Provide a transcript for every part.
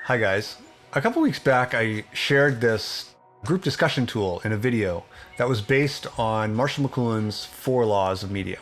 Hi guys. A couple weeks back, I shared this group discussion tool in a video that was based on Marshall McLuhan's 4 laws of media.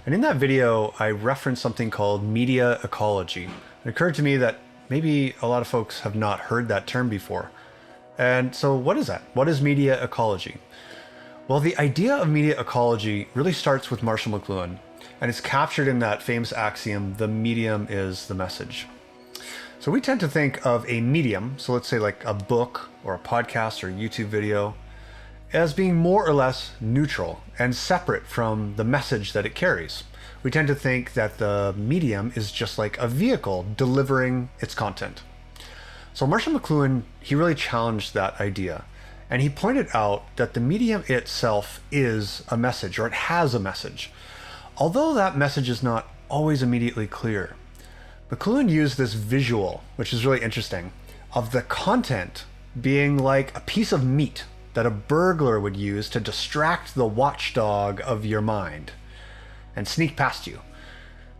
And in that video, I referenced something called media ecology. It occurred to me that maybe a lot of folks have not heard that term before. And so what is that? What is media ecology? Well, the idea of media ecology really starts with Marshall McLuhan, and it's captured in that famous axiom, the medium is the message. So we tend to think of a medium, so let's say like a book or a podcast or a YouTube video, as being more or less neutral and separate from the message that it carries. We tend to think that the medium is just like a vehicle delivering its content. So Marshall McLuhan, he really challenged that idea. And he pointed out that the medium itself is a message, or it has a message, although that message is not always immediately clear. McLuhan used this visual, which is really interesting, of the content being like a piece of meat that a burglar would use to distract the watchdog of your mind and sneak past you.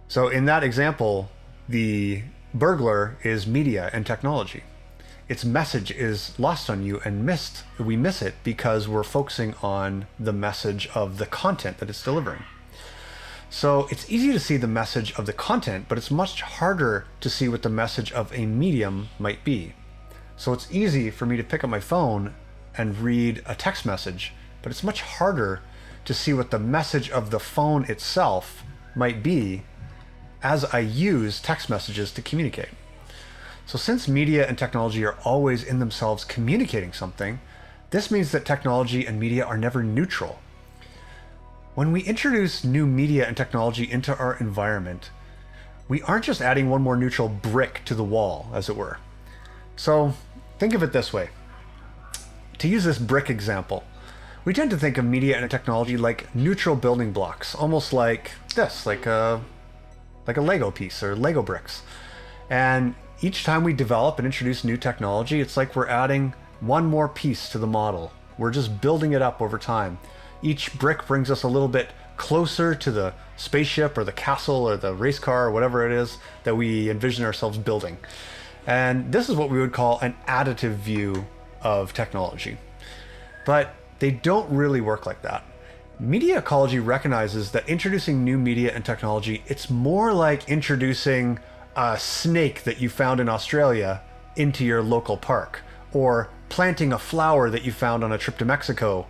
So in that example, the burglar is media and technology. Its message is lost on you and we miss it because we're focusing on the message of the content that it's delivering. So it's easy to see the message of the content, but it's much harder to see what the message of a medium might be. So it's easy for me to pick up my phone and read a text message, but it's much harder to see what the message of the phone itself might be as I use text messages to communicate. So since media and technology are always in themselves communicating something, this means that technology and media are never neutral. When we introduce new media and technology into our environment, we aren't just adding one more neutral brick to the wall, as it were. So think of it this way. To use this brick example, we tend to think of media and technology like neutral building blocks, almost like this, like a Lego piece or Lego bricks. And each time we develop and introduce new technology, it's like we're adding one more piece to the model. We're just building it up over time. Each brick brings us a little bit closer to the spaceship or the castle or the race car or whatever it is that we envision ourselves building. And this is what we would call an additive view of technology. But they don't really work like that. Media ecology recognizes that introducing new media and technology, it's more like introducing a snake that you found in Australia into your local park, or planting a flower that you found on a trip to Mexico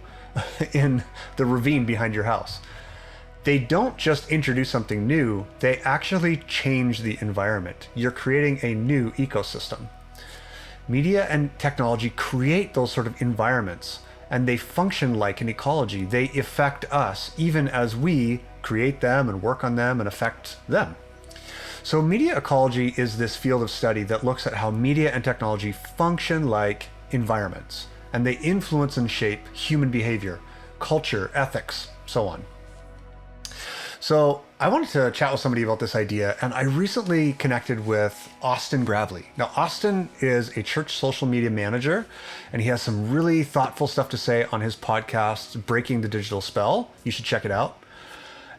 in the ravine behind your house. They don't just introduce something new, they actually change the environment. You're creating a new ecosystem. Media and technology create those sort of environments, and they function like an ecology. They affect us even as we create them and work on them and affect them. So media ecology is this field of study that looks at how media and technology function like environments, and they influence and shape human behavior, culture, ethics, so on. So I wanted to chat with somebody about this idea, and I recently connected with Austin Gravley. Now, Austin is a church social media manager, and he has some really thoughtful stuff to say on his podcast, Breaking the Digital Spell. You should check it out.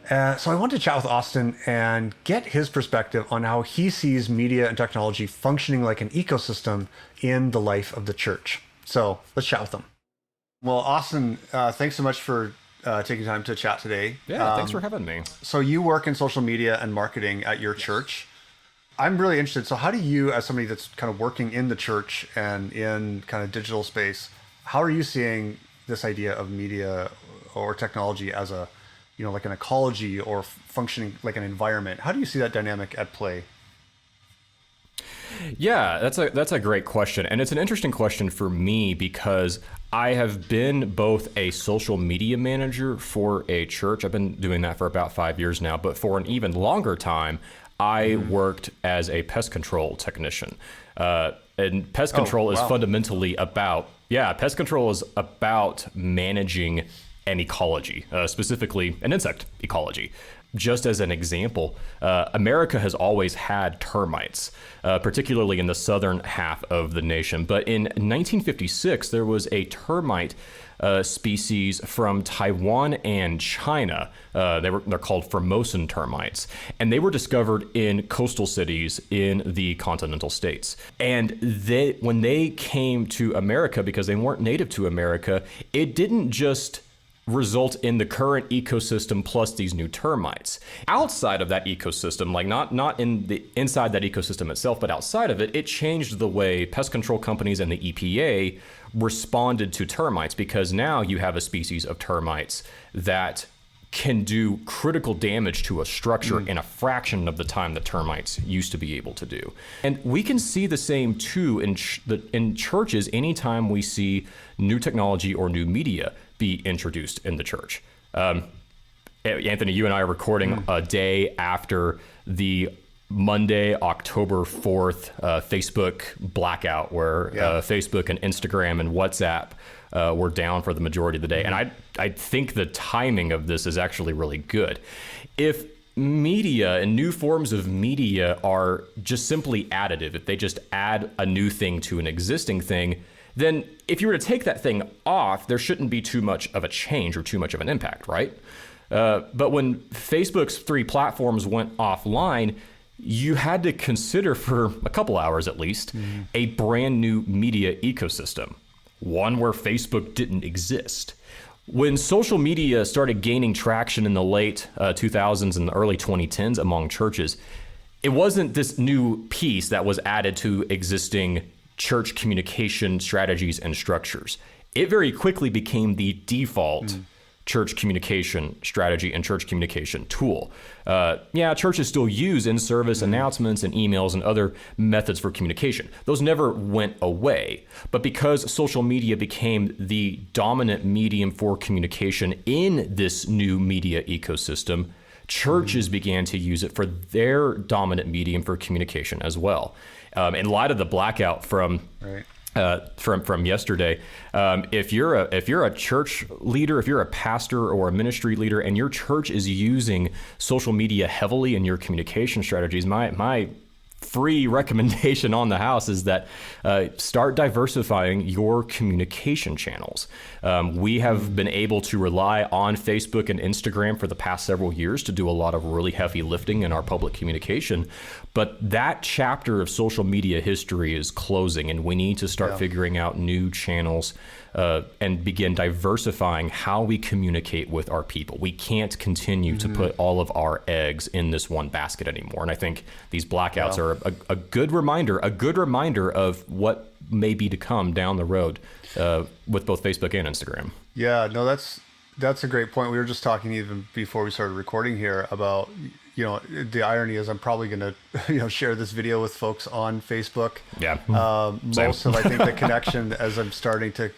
So I wanted to chat with Austin and get his perspective on how he sees media and technology functioning like an ecosystem in the life of the church. So let's chat with him. Well, Austin, thanks so much for taking time to chat today. Yeah, thanks for having me. So you work in social media and marketing at your church. I'm really interested. So how do you, as somebody that's kind of working in the church and in kind of digital space, how are you seeing this idea of media or technology as a, like an ecology or functioning like an environment? How do you see that dynamic at play? Yeah, that's a great question. And it's an interesting question for me because I have been both a social media manager for a church. I've been doing that for about 5 years now, but for an even longer time, I worked as a pest control technician. And pest control is fundamentally about, pest control is about managing an ecology, specifically an insect ecology. just as an example, America has always had termites, particularly in the southern half of the nation. But in 1956, there was a termite species from Taiwan and China. They're called Formosan termites, and they were discovered in coastal cities in the continental states. And when they came to America, because they weren't native to America, it didn't just result in the current ecosystem plus these new termites. Outside of that ecosystem, like not in the inside that ecosystem itself, but outside of it, it changed the way pest control companies and the EPA responded to termites, because now you have a species of termites that can do critical damage to a structure in a fraction of the time that termites used to be able to do. And we can see the same too in churches anytime we see new technology or new media be introduced in the church. Anthony, you and I are recording a day after the Monday, October 4th Facebook blackout, where Facebook and Instagram and WhatsApp were down for the majority of the day. And I think the timing of this is actually really good. If media and new forms of media are just simply additive, if they just add a new thing to an existing thing, then if you were to take that thing off, there shouldn't be too much of a change or too much of an impact, right? But when Facebook's 3 platforms went offline, you had to consider, for a couple hours at least, a brand new media ecosystem, one where Facebook didn't exist. When social media started gaining traction in the late 2000s and the early 2010s among churches, it wasn't this new piece that was added to existing church communication strategies and structures. It very quickly became the default church communication strategy and church communication tool. Churches still use in-service announcements and emails and other methods for communication. Those never went away. But because social media became the dominant medium for communication in this new media ecosystem, churches began to use it for their dominant medium for communication as well. In light of the blackout from yesterday, if you're a church leader, if you're a pastor or a ministry leader, and your church is using social media heavily in your communication strategies, my free recommendation on the house is that start diversifying your communication channels. We have been able to rely on Facebook and Instagram for the past several years to do a lot of really heavy lifting in our public communication. But that chapter of social media history is closing, and we need to start figuring out new channels and begin diversifying how we communicate with our people. We can't continue to put all of our eggs in this one basket anymore. And I think these blackouts are a good reminder of what may be to come down the road with both Facebook and Instagram. Yeah, no, that's a great point. We were just talking even before we started recording here about, the irony is I'm probably going to, share this video with folks on Facebook. Yeah. Most of, I think, the connection as I'm starting to,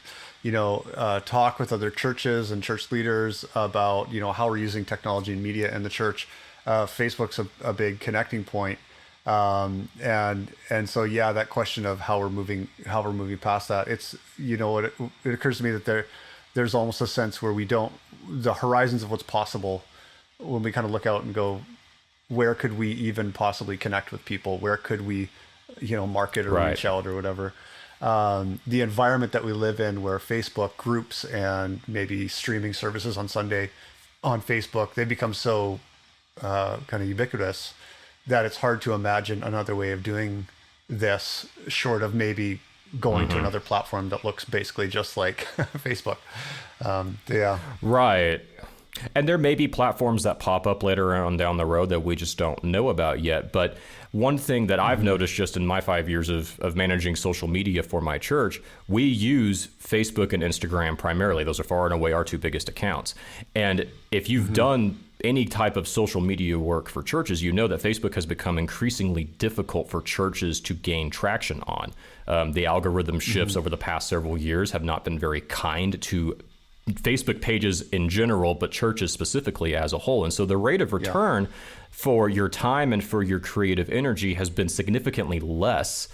talk with other churches and church leaders about, how we're using technology and media in the church. Facebook's a big connecting point. And so, that question of how we're moving past that, it's, it occurs to me that there's almost a sense where the horizons of what's possible when we kind of look out and go, where could we even possibly connect with people? Where could we, market or reach out or whatever? The environment that we live in, where Facebook groups and maybe streaming services on Sunday on Facebook, they become so kind of ubiquitous that it's hard to imagine another way of doing this, short of maybe going to another platform that looks basically just like Facebook. Right. And there may be platforms that pop up later on down the road that we just don't know about yet. But one thing that I've noticed just in my 5 years of managing social media for my church, we use Facebook and Instagram primarily. Those are far and away our 2 biggest accounts. And if you've done any type of social media work for churches, you know that Facebook has become increasingly difficult for churches to gain traction on. The algorithm shifts over the past several years have not been very kind to Facebook pages in general, but churches specifically as a whole. And so the rate of return for your time and for your creative energy has been significantly less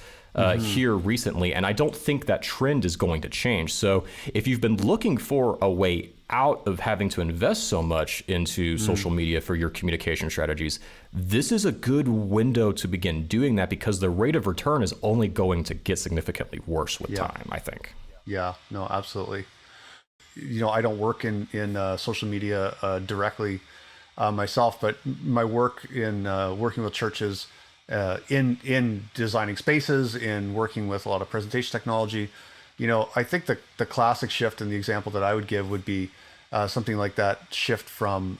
here recently. And I don't think that trend is going to change. So if you've been looking for a way without of having to invest so much into social media for your communication strategies, this is a good window to begin doing that, because the rate of return is only going to get significantly worse with time, I think. Yeah, no, absolutely. I don't work in social media directly myself, but my work in working with churches, in designing spaces, in working with a lot of presentation technology, I think the classic shift and the example that I would give would be something like that shift from,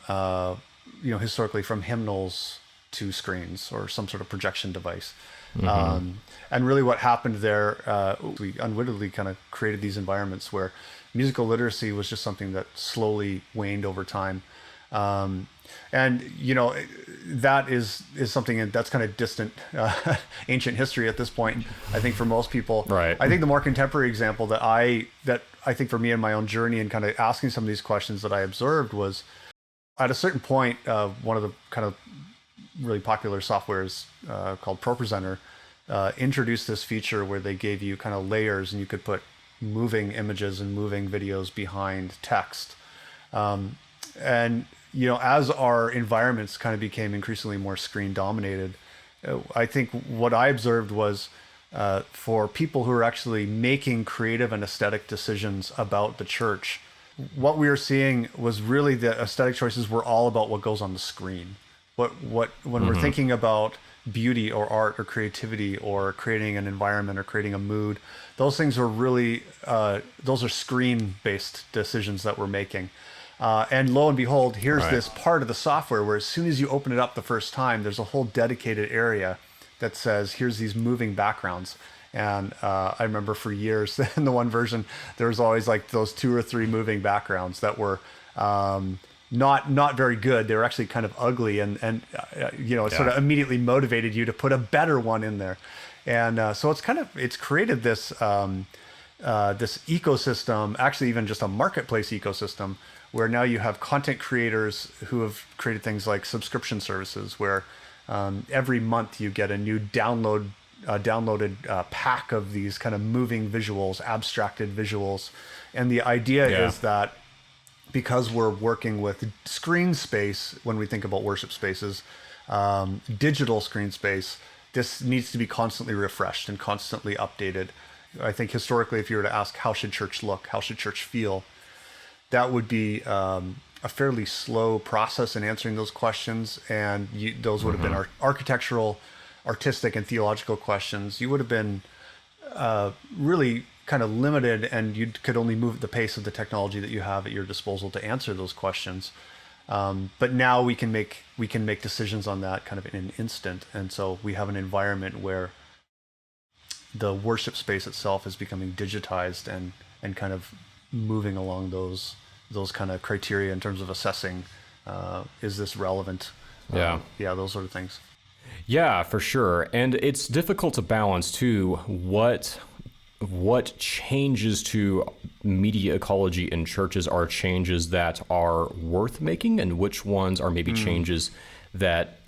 historically from hymnals to screens or some sort of projection device. And really what happened there, we unwittingly kind of created these environments where musical literacy was just something that slowly waned over time. And that is something that's kind of distant, ancient history at this point, I think, for most people. Right. I think the more contemporary example that I think for me in my own journey and kind of asking some of these questions that I observed was, at a certain point, one of the kind of really popular softwares called ProPresenter introduced this feature where they gave you kind of layers, and you could put moving images and moving videos behind text. And as our environments kind of became increasingly more screen dominated, I think what I observed was for people who are actually making creative and aesthetic decisions about the church, what we were seeing was really the aesthetic choices were all about what goes on the screen. When we're thinking about beauty or art or creativity or creating an environment or creating a mood, those things are really, those are screen-based decisions that we're making. And lo and behold, here's this part of the software where as soon as you open it up the first time, there's a whole dedicated area that says, here's these moving backgrounds. And I remember for years in the one version, there was always like those 2 or 3 moving backgrounds that were not very good. They were actually kind of ugly, and it sort of immediately motivated you to put a better one in there. And so it's created this this ecosystem, actually even just a marketplace ecosystem, where now you have content creators who have created things like subscription services, where every month you get a new downloaded pack of these kind of moving visuals, abstracted visuals. And the idea is that because we're working with screen space, when we think about worship spaces, digital screen space, this needs to be constantly refreshed and constantly updated. I think historically, if you were to ask, how should church look? How should church feel? That would be a fairly slow process in answering those questions. And those would have been architectural, artistic, and theological questions. You would have been really kind of limited, and you could only move at the pace of the technology that you have at your disposal to answer those questions. But now we can make decisions on that kind of in an instant. And so we have an environment where the worship space itself is becoming digitized and kind of moving along those kind of criteria in terms of assessing, is this relevant? Those sort of things. Yeah, for sure. And it's difficult to balance too what changes to media ecology in churches are changes that are worth making, and which ones are maybe changes that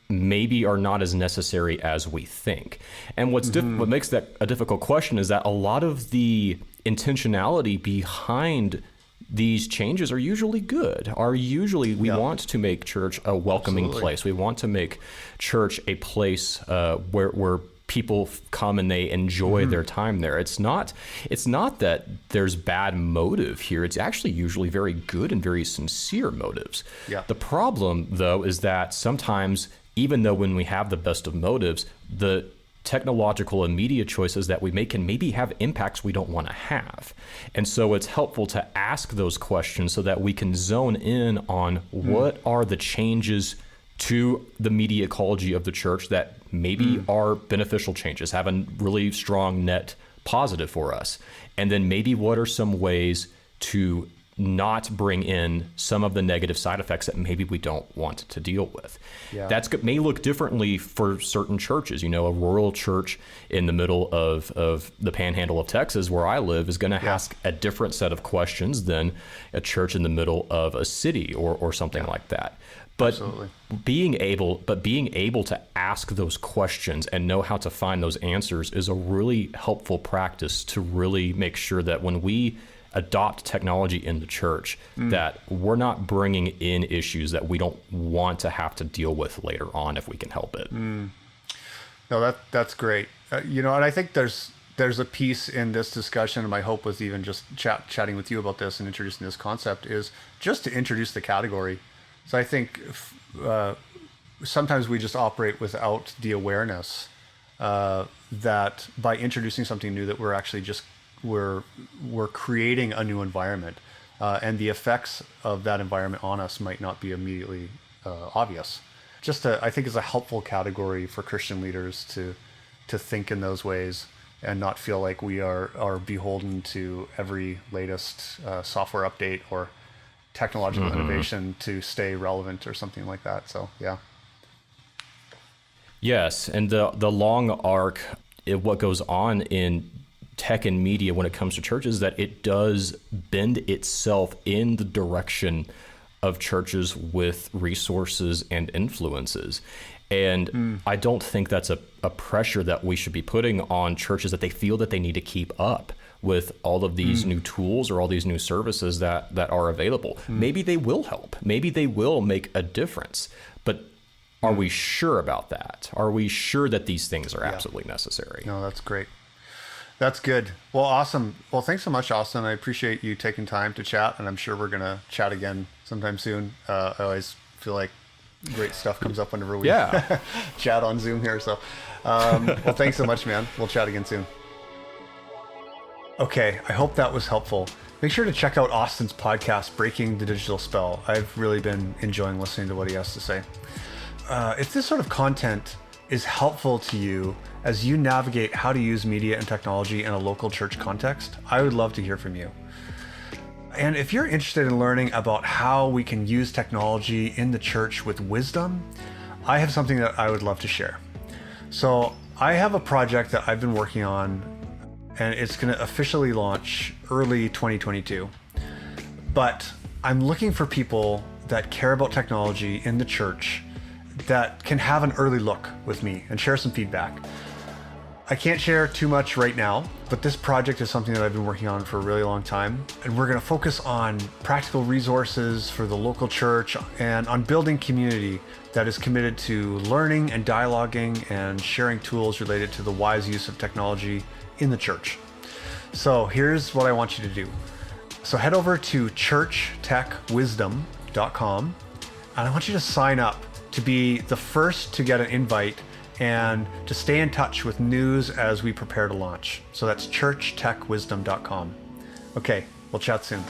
maybe are not as necessary as we think. And what makes that a difficult question is that a lot of the intentionality behind these changes are usually good. We want to make church a welcoming place. We want to make church a place where people come and they enjoy their time there. It's not that there's bad motive here. It's actually usually very good and very sincere motives. Yeah. The problem, though, is that sometimes, even though when we have the best of motives, the technological and media choices that we make can maybe have impacts we don't want to have. And so it's helpful to ask those questions so that we can zone in on what are the changes to the media ecology of the church that maybe are beneficial changes, have a really strong net positive for us. And then maybe what are some ways to not bring in some of the negative side effects that maybe we don't want to deal with. Yeah. That may look differently for certain churches. A rural church in the middle of the panhandle of Texas where I live is going to ask a different set of questions than a church in the middle of a city or something like that. But Absolutely. being able to ask those questions and know how to find those answers is a really helpful practice to really make sure that when we adopt technology in the church, that we're not bringing in issues that we don't want to have to deal with later on if we can help it. No, that's great. And I think there's a piece in this discussion, and my hope was even just chatting with you about this and introducing this concept is just to introduce the category. So I think sometimes we just operate without the awareness that by introducing something new, that we're actually we're creating a new environment, and the effects of that environment on us might not be immediately obvious. I think is a helpful category for Christian leaders to think in those ways and not feel like we are beholden to every latest software update or technological innovation to stay relevant or something like that. So, yeah. Yes, and the long arc of what goes on in tech and media when it comes to churches is that it does bend itself in the direction of churches with resources and influences. And I don't think that's a pressure that we should be putting on churches, that they feel that they need to keep up with all of these new tools or all these new services that are available. Maybe they will help. Maybe they will make a difference. But are we sure about that? Are we sure that these things are absolutely necessary? No, that's great. That's good. Well, awesome. Well, thanks so much, Austin. I appreciate you taking time to chat, and I'm sure we're going to chat again sometime soon. I always feel like great stuff comes up whenever we chat on Zoom here. So, well, thanks so much, man. We'll chat again soon. Okay, I hope that was helpful. Make sure to check out Austin's podcast, Breaking the Digital Spell. I've really been enjoying listening to what he has to say. If this sort of content is helpful to you as you navigate how to use media and technology in a local church context, I would love to hear from you. And if you're interested in learning about how we can use technology in the church with wisdom, I have something that I would love to share. So I have a project that I've been working on, and it's going to officially launch early 2022. But I'm looking for people that care about technology in the church that can have an early look with me and share some feedback. I can't share too much right now, but this project is something that I've been working on for a really long time. And we're going to focus on practical resources for the local church and on building community that is committed to learning and dialoguing and sharing tools related to the wise use of technology in the church. So here's what I want you to do. So head over to churchtechwisdom.com, and I want you to sign up to be the first to get an invite and to stay in touch with news as we prepare to launch. So that's churchtechwisdom.com. Okay, we'll chat soon.